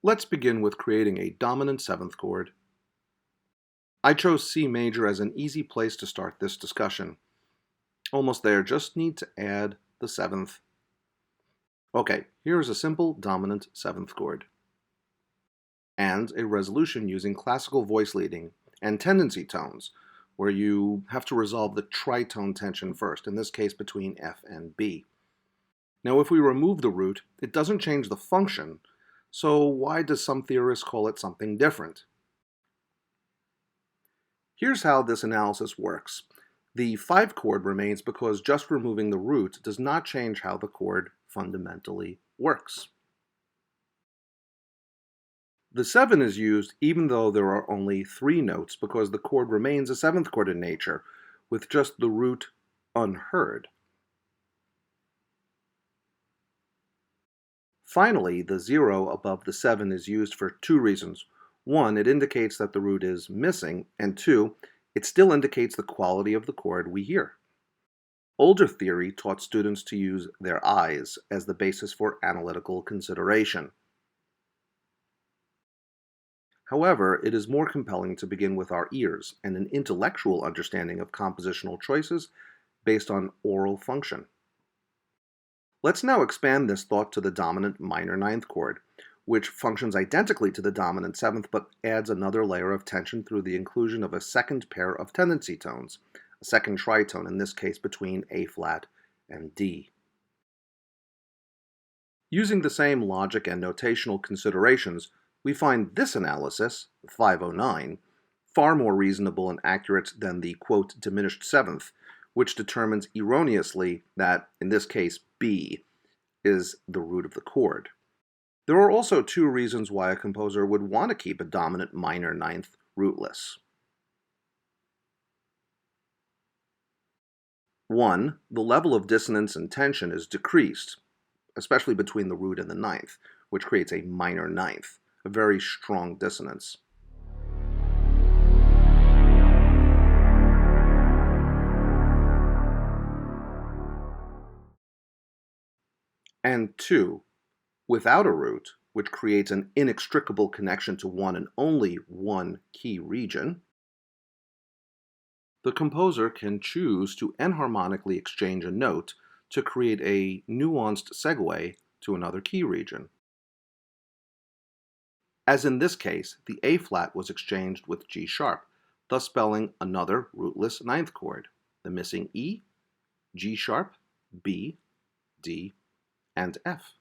Let's begin with creating a dominant seventh chord. I chose C major as an easy place to start this discussion. Almost there, just need to add the seventh. Okay, here is a simple dominant seventh chord. And a resolution using classical voice leading and tendency tones, where you have to resolve the tritone tension first, in this case between F and B. Now if we remove the root, it doesn't change the function, so why does some theorists call it something different? Here's how this analysis works. The 5 chord remains because just removing the root does not change how the chord fundamentally works. The 7 is used even though there are only 3 notes because the chord remains a 7th chord in nature, with just the root unheard. Finally, the 0 above the 7 is used for 2 reasons. 1, it indicates that the root is missing, and 2, it still indicates the quality of the chord we hear. Older theory taught students to use their eyes as the basis for analytical consideration. However, it is more compelling to begin with our ears and an intellectual understanding of compositional choices based on oral function. Let's now expand this thought to the dominant minor ninth chord, which functions identically to the dominant seventh but adds another layer of tension through the inclusion of a second pair of tendency tones, a second tritone, in this case between A flat and D. Using the same logic and notational considerations, we find this analysis, 509, far more reasonable and accurate than the, quote, diminished seventh, which determines erroneously that, in this case, B is the root of the chord. There are also 2 reasons why a composer would want to keep a dominant minor ninth rootless. 1, the level of dissonance and tension is decreased, especially between the root and the ninth, which creates a minor ninth, a very strong dissonance. And 2, without a root, which creates an inextricable connection to one and only one key region, the composer can choose to enharmonically exchange a note to create a nuanced segue to another key region. As in this case, the A flat was exchanged with G sharp, thus spelling another rootless ninth chord, the missing E, G sharp, B, D, and F.